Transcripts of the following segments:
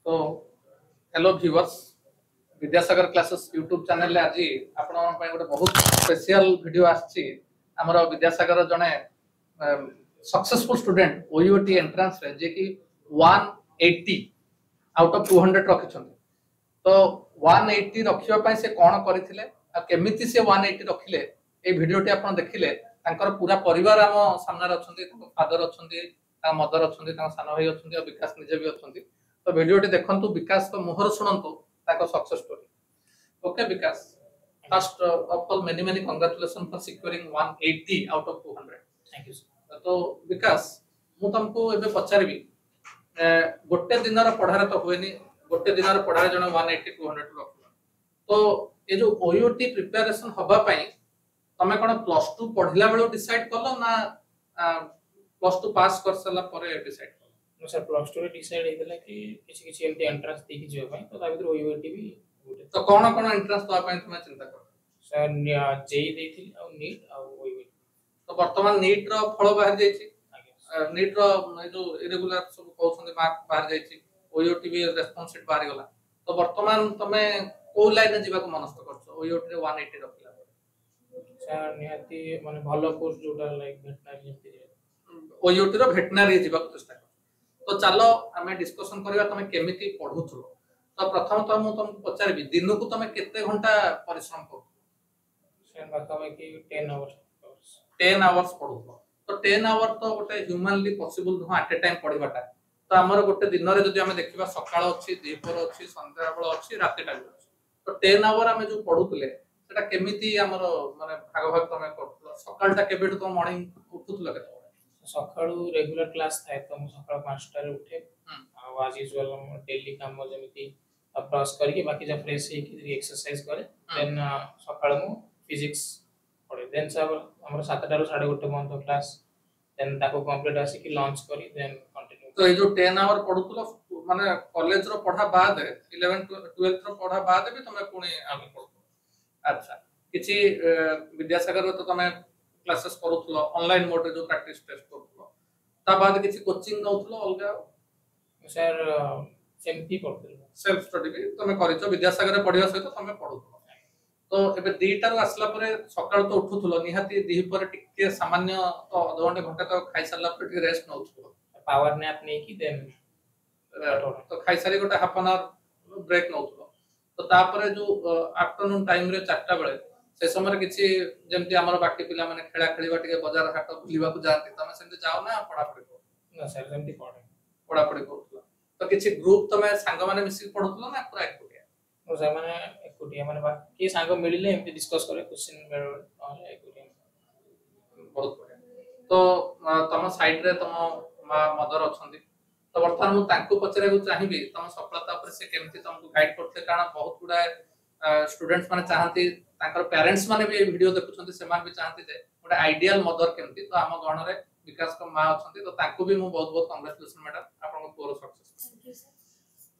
तो hello viewers Vidyasagar classes YouTube channel रे आज आपण पय गोटे बहुत स्पेशल वीडियो आछि हमर विद्यासागर जने सक्सेसफुल स्टूडेंट ओयूटी एंट्रेंस रे जे कि 180 आउट ऑफ 200 रखिछन। तो 180 रखियो पय से कोन करिथिले आ केमिति से 180 रखिले ए वीडियोटी आपण देखिले तांकर पूरा परिवार हम सामने अछंती तांकर फादर अछंती ता मदर अछंती ता सानो भाई अछंती और विकास निजे भी अछंती। तो वीडियोटी देखंतु विकास को मुहर सुनंतु ताको success story. Okay Vikas, first of all many congratulation for securing 180 out of 200। Thank you sir. तो विकास मु तुमको एबे पचारबी गोटे दिनर पढ़ारे तो होएनी, गोटे दिनर पढ़ारे जने 180 200 रखलो। तो ए जो ओयूटी प्रिपरेशन हबा पई तमे कोन प्लस 2 पढ़िला बेलो डिसाइड करलो ना प्लस 2 पास कर सला परे डिसाइड करलो? नो सर, प्लस 2 रे डिसाइड हेतला कि किछि एमती एंट्रेंस देखि जियो पई तो ता भीतर ओयूटी भी गुटे। तो कोन एंट्रेंस तो पई तुमे चिंता कर? सर जेई देथिल आ नीट आ ओयूटी। तो वर्तमान नीट रो फल बाहर जायछि, नीट रो जो इरेगुलर सब कहउछन मार्क बाहर जायछि, ओयूटी भी रेस्पॉन्स शीट बाहर गला। तो वर्तमान तमे को लाइन रे जीवा को मनस्थ करछो ओयूटी रे 180 रखला? सर निहाती माने भलो कोर्स जोटा लाइक वेटनरी जेमती ओयूटी रो वेटनरी जीवा को चेष्टा कर। तो चलो आमे डिस्कशन करबा तमे केमिति पढुथलो। तो प्रथम तो हम तुमको पचारबी दिन को तमे केते घंटा परिश्रम करू? सर बाकावे कि 10 आवर्स 10 आवर्स पढुथलो। तो 10 आवर तो गोटे ह्यूमनली पॉसिबल न एट ए टाइम पढिबाटा। तो हमर गोटे दिन रे जदि हमें देखिबा सकाळ अछि, दीपर अछि, संध्या बेला अछि, राति टाइम अछि। तो 10 आवर हमें जो पढुतले सेटा केमिति हमर माने भाग भाग तमे करथलो? सकाळटा केबेट तो मॉर्निंग उठुतलो केते? सकाळू रेगुलर क्लास थाए तो हम सकाळ 5 टा रे उठे आ एज यूजुअल हम डेली काम जेमिति ब्रश करके बाकी जा फ्रेश हे कि एक्सरसाइज करे। देन सकाळ मु फिजिक्स पढे। देन सब हमर 7 टा रो 1:30 बंद क्लास। देन ताको कंप्लीट आसी कि लंच करी देन कंटिन्यू। तो ए जो 10 आवर पढुतलो माने कॉलेज रो पढा बाद 11 12th रो पढा बाद भी तमे पुणी आगे पढुतो? अच्छा, किछि विद्यासागर तो तमे क्लासेस करूथलो ऑनलाइन मोड रे जो प्रैक्टिस टेस्ट करूथलो ता बाद किछि कोचिंग नउथलो अलगा? सर सेमती पढुथलो, सेल्फ स्टडी भी तमे करितो विद्यासागर रे पढिया सहित तमे पढुथलो। तो एबे 2 टा रो आसला परे सकाळ तो उठुथलो निहाती दिहि परे टिके सामान्य तो आधा घंटा तो खाइ साला परे टिके रेस्ट नउथलो, पावर नैप नै कि देन तो खाइ सारी गोटे हाफ एन आवर ब्रेक नउथलो। तो तापरे जो आफ्टरनून टाइम रे 4 टा बेले से समय किछि जेमति हमर बाकी पिला माने खेला खेलिबा टिके बाजार हाट बुलिबा को जाती तमे सेमति जाओ ना पढा पढी को? ना सर सेमती पढा पढी करथलो। तो किछि ग्रुप तमे संग माने मिसि पढुथलो ना पूरा एकुटिया? ओ सर माने एकुटिया माने बाकी संग मिलिले एमति डिस्कस करे क्वेश्चन मेरे एकुटिया। बहुत बढ़िया। तो तम साइड रे तम मदर अछंती तो वर्तमान मु तांको पचरे को चाहिबी तम सफलता पर से केमति तुमको गाइड करते कारण बहुत गुडा स्टूडेंट्स माने चाहंती तांकर पेरेंट्स माने भी वीडियो देखुछंती से मान भी चाहंती जे गोटे आइडियल मदर केमति। तो हम गण रे विकास को मां अछंती तो तांको भी मु बहुत बहुत कांग्रेचुलेशन मैडम आपन को पूरा सक्सेस। Thank you sir.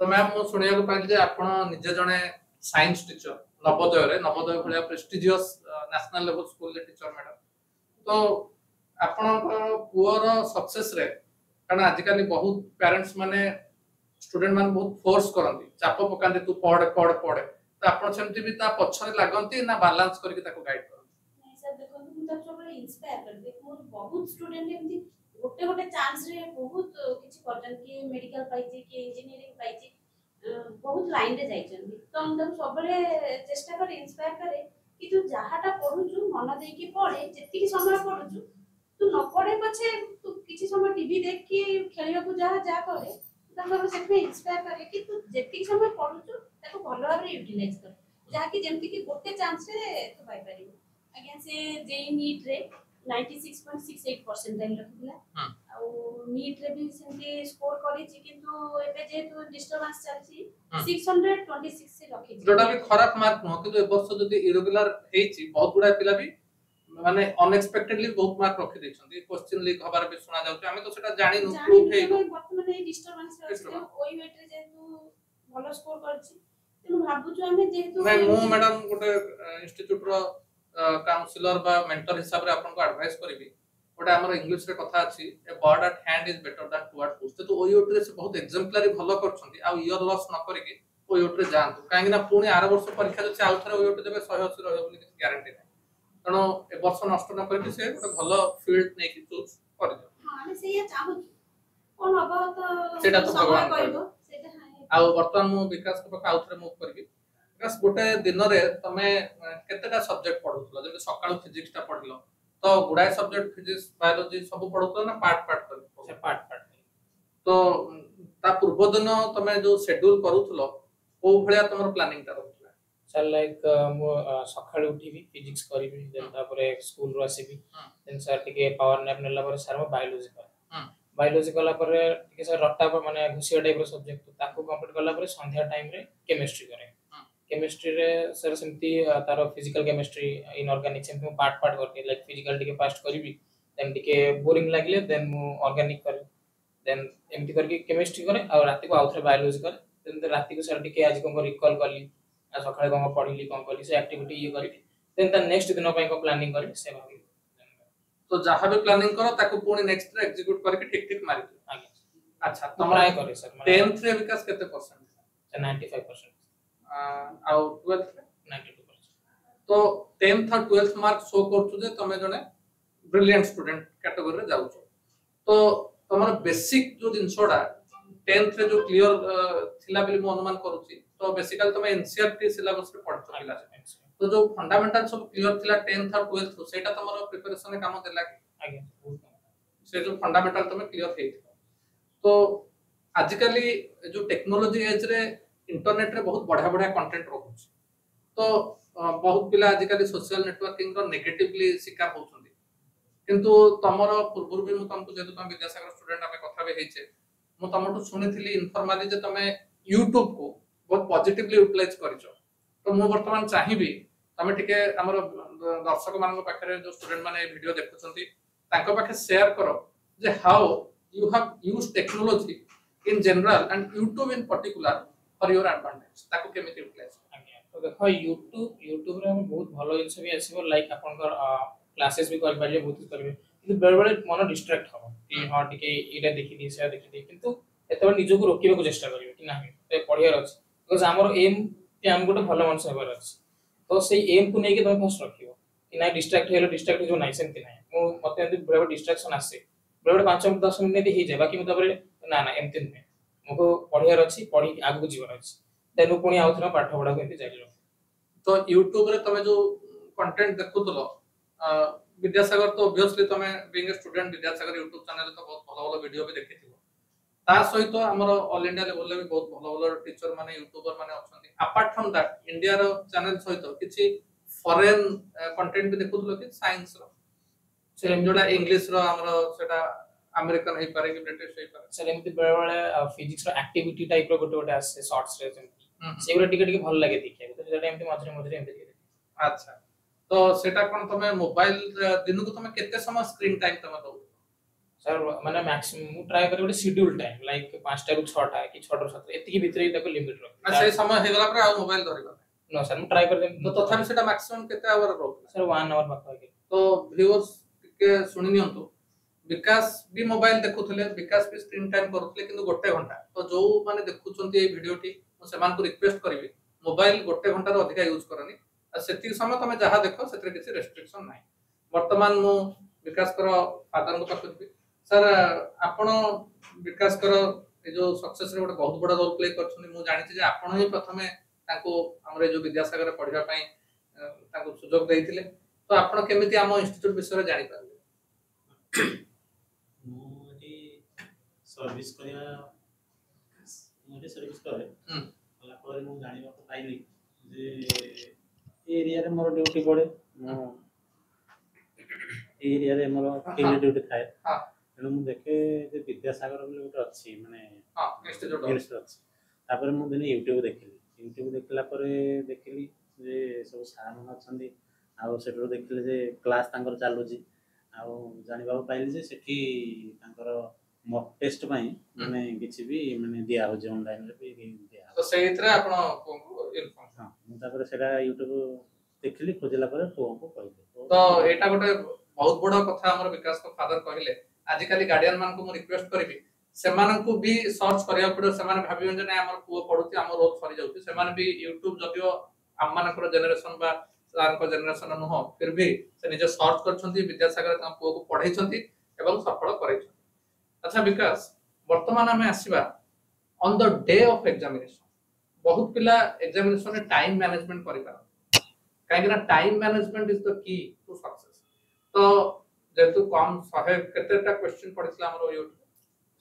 तो मैम मु सुनिया को पाइल जे आपन निजे जने साइंस टीचर नवोदय भलिया प्रेस्टिजियस नेशनल लेवल स्कूल रे टीचर मैडम। तो आपन को पुअर सक्सेस रे कारण आजिकली बहुत पेरेंट्स माने स्टूडेंट मान बहुत फोर्स करंती चाप पकांती तू पढ़ तो आपण सेमति भी ता पछरे लागंती ना बैलेंस करके ताको गाइड करंती? नहीं सर देखो मु त सबले इंस्पायर कर दे मोर बहुत स्टूडेंट एमती गोटे गोटे चांस रे बहुत किछि करजन कि मेडिकल पाइछि कि इंजीनियरिंग पाइछि बहुत लाइन रे जाइछन। तो हम तब सबले चेष्टा कर इंस्पायर करे कि तू जहाटा पढुछु मन दे कि पढे जेति कि समय पढुछु तू न पढे पछे तू किछि समय टीवी देख कि खेलिया को जा करे तंगर सेमे इंस्पायर करे कि तू जेति समय पढुछु ताको भलो भाबरे यूटिलाइज कर जहा कि जेमति कि गोटे चांस रे तू पाइ परिबो। अगेन से जेई नीट रे 96.68% रखिला आ नीट रे भी सेमति स्कोर करी छि किंतु एबे जेतु डिस्टर्बेंस चलछि 626 से रखि जोटा भी खराब मार्क न किंतु ए वर्ष जदी इरेगुलर हेछि बहुत गुडा पिला भी माने अनएक्सपेक्टेडली बहुत मार्क रखि दैछन्ती क्वेश्चन लीक हबार भी सुना जाउछ हमें तो सेटा जानि नु प्रूफ हे वर्तमान ए डिस्टर्बेंस रे ओई वेट रे जेतु भलो स्कोर करछि तेनु भाबुछु हमें जेतु मैं मु मैडम गोटे इंस्टीट्यूट रो काउंसलर बा मेंटर हिसाब रे आपन को एडवाइस करबी गोटे हमर इंग्लिश रे कथा अछि a bird at hand is better than two at post तो ओयोट रे से बहुत एग्जांपलरी भलो करछंती आ ईयर लॉस न करिके ओयोट रे जानतु काहे ना पुणी आर वर्ष परीक्षा जे आउ थरे ओयोट देबे 180 रहयो बोली କିଛି ग्यारंटी नै तणो ए वर्ष नष्ट न करिके से गोटे भलो फील्ड नै कि चूज कर दे हां ଆମେ ସେଇଆ ଚାହୁଛୁ कोन हबो तो सेटा तो भगवान कहबो सेटा आ वर्तमान मु विकास को पका आउ थरे मु करबी विकास गोटे दिन रे तमे केतेटा सब्जेक्ट पढुथलो जे सकाळ फिजिक्स ता पढलो तो गुडाय सब्जेक्ट फिजिक्स बायोलॉजी सब पढुथलो ना पार्ट पार्ट कर से पार्ट पार्ट तो ता पूर्व दिन तमे जो शेड्यूल करूथलो ओ भलिया तमर प्लानिंग ता रहथला सर लाइक मो सकाळ उठीबी फिजिक्स करिबी देन तापरे स्कूल रो आसीबी देन सर टिके पावर नैप नेला पर सर मो बायोलॉजी कर बायोलॉजी कला पर टिके सर रट्टा पर माने घुसिया टाइप रो सब्जेक्ट ताको कंप्लीट कला पर संध्या टाइम रे केमिस्ट्री करे केमिस्ट्री रे सर सेमती तारो फिजिकल केमिस्ट्री इनऑर्गेनिक सेमती पार्ट पार्ट करके लाइक फिजिकल टिके फास्ट करिबी देन टिके बोरिंग लागले देन मु ऑर्गेनिक करे देन एमती करके केमिस्ट्री करे और राती को आउथरे बायोलॉजी करे देन राती को सर टिके आज को रिकॉल करली आ सकाळे को पढिली कोन करली से एक्टिविटी ये करली देन ता नेक्स्ट दिन पय को प्लानिंग करली से भाबी तो जहां भी प्लानिंग करो ताको पुणी नेक्स्ट रे एग्जीक्यूट करके ठीक ठीक मारि आगे अच्छा तो ट्राई करे सर 10th रे विकास केते परसेंट 95% आउ 12th रे 92% तो 10th और 12th मार्क शो करछु जे तमे जने ब्रिलियंट स्टूडेंट कैटेगरी रे जाउछो तो तमर बेसिक जो जिनसोडा 10th रे जो क्लियर थिला बिली मो अनुमान करूची तो बेसिकली तमे एनसीईआरटी सिलेबस रे पढतो पिला तो जो फंडामेंटल सब क्लियर थिला 10th और 12th सेटा तमर प्रिपरेशन रे काम देला कि आगे से जो फंडामेंटल तमे क्लियर हेइ तो आजिकली जो टेक्नोलॉजी एज रे इंटरनेट रे बहुत बढ़िया बढ़िया कंटेंट रहउछ तो बहुत पिला आजिकली सोशल नेटवर्किंग रो नेगेटिवली शिकार होउछन्ती किंतु तमर पूर्व भी मु तुमको जेतु तुम विद्यासागर स्टूडेंट आमे कथा बे हेइछे मु तमटु सुनिथिली इनफॉर्मली जे तमे YouTube को बहुत पॉजिटिवली यूटिलाइज करिछो तो मु वर्तमान चाहिबी तमे टिके हमर दर्शक मानक पाखरे जो स्टूडेंट माने वीडियो देखुछन्ती तांको पाखे शेयर करो जे how you have used technology in general and YouTube in particular for your advantage ताको केमिति यूटिलाइज तो देखो यूट्यूब रे हम बहुत भलो जिंस भी आसीबो लाइक आपनकर क्लासेस भी कर पारिबे बहुत करबे किंतु बेर बेर मन डिस्ट्रैक्ट हो कि हां टिके इटा देखि दी से देखि दी किंतु एतबे निजो को रोकिबे को चेष्टा करिवे कि नाही ए पढियार अछि बिकॉज़ हमर एम कि हम गोटे भलो मानस हेबार अछि तो सेही एम को नै कि तमे फर्स्ट रखियो कि नाही डिस्ट्रैक्ट हो नाही सेमति नाही मो मते एंति बेर बेर डिस्ट्रैक्शन आसे बेर बेर 5 मिनिट 10 मिनिट हे जाय बाकी मु तबरे ना ना एमति नै मको पढियार अछि पढि आगु जीवन अछि देनु पुणी आउथरा पाठ पढा को एमति जारी तो YouTube रे तमे जो कंटेंट देखुतलो विद्यासागर तो ऑब्वियसली तमे being a student Vidyasagar YouTube channel तो बहुत भलो भलो वीडियो भी देखिथिबो ता सहित हमर ऑल इंडिया लेवल ले भी बहुत भलो भलो टीचर माने यूट्यूबर माने अछंती अपार्ट फ्रॉम दैट इंडिया रो चैनल सहित किछि फॉरेन कंटेंट भी देखुतलो कि साइंस रो से जोडा इंग्लिश रो हमर सेटा अमेरिकन हे पारे कि ब्रिटिश हे पारे सर एमति बेले बेले फिजिक्स रो एक्टिविटी टाइप रो गोटे गोटे आसे शॉर्ट्स रे सेगुरा टिके टिके भल लागे देखिया तो सेटा एमति मझरे मझरे एमति अच्छा तो सेटा कोन तमे मोबाइल दिन को तमे केते समय स्क्रीन टाइम तमे दो सर माने मैक्सिमम ट्राई करे गोटे शेड्यूल टाइम लाइक 5 टा रु 6 टा कि 6 रु 7 एतिकी भितरे ताको लिमिट रख से समय हे गला पर आ मोबाइल धरिबा नो सर मु ट्राई कर तो तथापि सेटा मैक्सिमम केते आवर रो सर 1 आवर बाका के तो व्यूअर्स के सुनि नियंतु विकास भी मोबाइल देखुथले विकास भी स्क्रीन टाइम करूथले किंतु गोटे घंटा तो जो माने देखुचंती ए वीडियोटी मु सेमान को रिक्वेस्ट करबी मोबाइल गोटे घंटा रो अधिक यूज करनी आ सेति समय तमे जहा देखो सेतरे किछि रेस्ट्रिक्शन नाही वर्तमान मु विकास करो फादर को पाखुबी सर आपण विकास करो ए जो सक्सेस रे गोटे बहुत बड़ा रोल प्ले करछनी मु जानि जे आपण ही प्रथमे ताको हमरे जो विद्यासागर पढिबा पई ताको सुजोग देइथिले तो आपण केमिति हम इंस्टिट्यूट विषय रे जानि पारबे मुझे सर्विस करिया मुझे सर्विस करे होला पर मु जानिबा को पाइली जे एरिया रे मोर ड्यूटी पड़े एरिया रे मोर टीम ड्यूटी थाए हां एनु मु देखे जे विद्यासागर बोले गोटे अछि माने हां इंस्टिट्यूट अछि तापर मु दिने YouTube देखला परे देखिली जे सब सार मन अछंदी आ सेटरो देखिले जे क्लास तांकर चालू जी आ जानिबा पाइली जे सेठी तांकर मॉक टेस्ट पई माने किछि भी माने दिया हो जे ऑनलाइन रे भी दिया तो सेइतरे आपण इन्फॉर्म हां मु तापर सेटा YouTube देखिली खोजला परे को कहले तो एटा गोटे बहुत बड़ कथा हमर विकास को फादर कहले आजिकली गार्डियन मान को मु रिक्वेस्ट करबी सेमानंकु भी सर्च करिया पड़ो सेमान भाबियन जे नै हमर पुओ पढुती हमर रोज सरी जाउती सेमान भी YouTube जदियो आम्मानकर जनरेशन बा सारको जनरेशन न हो फिर भी से निजे सर्च करछंती विद्यासागर का पुओ को पढाइछंती एवं सफल करैछंती। अच्छा विकास वर्तमान हमें आसीबा on the day of examination बहुत पिला एग्जामिनेशन में टाइम मैनेजमेंट करि पार काहे ना time management is the key to success. तो जेतु कम 100 केतेटा क्वेश्चन पढितला हमर यूट्यूब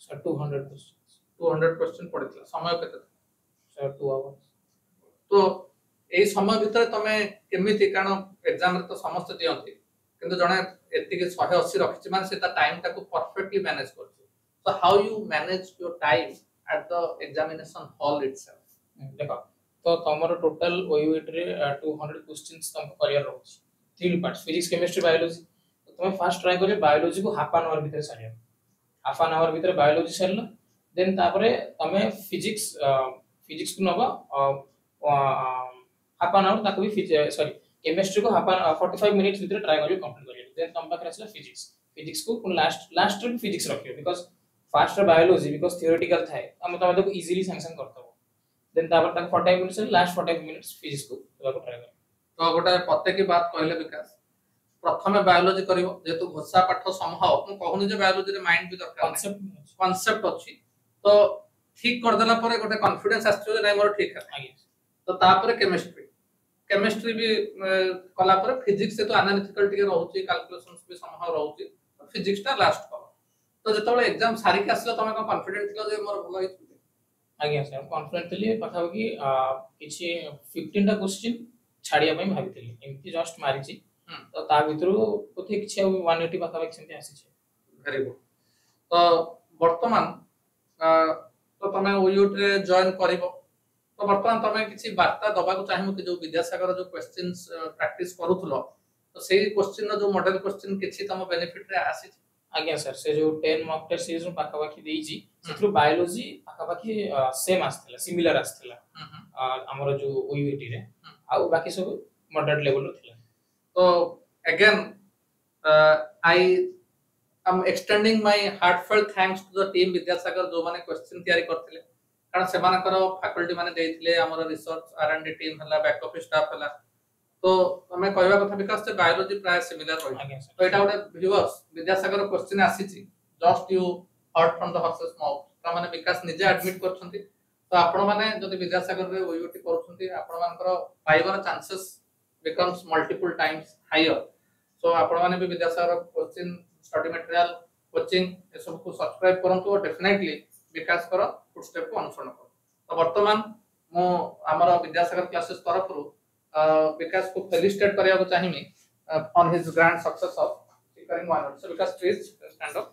सर 200 क्वेश्चंस 200 क्वेश्चन पढितला समय केते सर 2 आवर्स। तो एई समय भितर तमे केमिति कारण एग्जाम रे तो समस्त दियंती किंतु जणे एति के 180 रखिछि माने सेता टाइम टाको परफेक्टली मैनेज करछि। So how you manage your time at the examination hall itself. देखो तो तमरो टोटल ओयूएट रे 200 क्वेश्चंस तम करियर रहउछि 3 पार्ट्स फिजिक्स केमिस्ट्री बायोलॉजी। तो तुम फर्स्ट ट्राई करियो बायोलॉजी को हाफ एन आवर भीतर सारियो हाफ एन आवर भीतर बायोलॉजी सरलो देन तापरे तमे फिजिक्स को नबा हाफ एन आवर ताको भी सॉरी केमिस्ट्री को हाफ एन 45 मिनिट्स भीतर ट्राई करियो कंप्लीट करियो देन तम पाखरे असला फिजिक्स को पुन लास्ट रे फिजिक्स रखियो because fast biology because theoretical थाए हम तमे तो इजीली सैंक्शन करतबो देन तापर तक 45 मिनिट्स लास्ट 45 मिनिट्स फिजिक्स को ट्राई करियो। तो गोटे पत्ते की बात कहले विकास प्रथमे बायोलॉजी करिवो जेतु घोषा पाठ संभव मु कहूनी जे बायोलॉजी रे माइंड भी दरकार कांसेप्ट अछि तो ठीक कर देला परे गोटे कॉन्फिडेंस आछो जे नै मोर ठीक है तो तापर केमिस्ट्री भी कला परे फिजिक्स से तो एनालिटिकल टिके रहउची कैलकुलेशंस भी संभव रहउची तो फिजिक्स ता लास्ट कर तो जेतबे एग्जाम सारी के आसलो तमे को कॉन्फिडेंट थिलो जे मोर भलो हित आगे सर कॉन्फिडेंट थिली पठाओ कि किछि 15 टा क्वेश्चन छाड़िया पई भाबितली एमती जस्ट मारिची तो ता भितरु ओथे किछि 180 पाखा पाखि सेमती आसी छै। Very good. तो वर्तमान तो तमे ओयूट रे जॉइन करिवो तो वर्तमान तमे किछि वार्ता दबा को चाहिमो कि जो विद्यासागर जो क्वेश्चंस प्रैक्टिस करूथलो तो सेही क्वेश्चन जो मॉडल क्वेश्चन किछि तम बेनिफिट रे आसी छै। आज्ञा सर से जो 10 मॉक टेस्ट सीरीज में पाखा पाखि देइजी सेथु बायोलॉजी पाखा पाखि सेम आस्थला सिमिलर आस्थला हमर जो ओयूटी रे आ बाकी सब मॉडरेट लेवल रो थिला। तो again I am extending my heartfelt thanks to the team Vidyasagar जो माने क्वेश्चन तयारी करथिले कारण से मानकर फैकल्टी माने देथिले हमर रिसर्च आरएनडी टीम हला बैकअप स्टाफ हला तो हमें कहबा कथा विकास से बायोलॉजी प्राय सिमिलर होई तो एटा गोटे व्यूअर्स विद्यासागर क्वेश्चन आसीची just you heard from the horse's mouth ता माने विकास निजे एडमिट करछंती तो आपण माने जदि विद्यासागर रे ओयूटी करछंती आपण मानकर पाइबर chances becomes multiple times higher so आपण माने भी Vidyasagar coaching study material coaching ए सब को सब्सक्राइब करंतु और डेफिनेटली विकास कर फुटस्टेप को अनुसरण कर। तो वर्तमान मो हमर विद्यासागर क्लासेस तरफ रु विकास को फेलिसिटेट करिया को चाहिमी on his grand success of securing 100 so Vikas please stand up.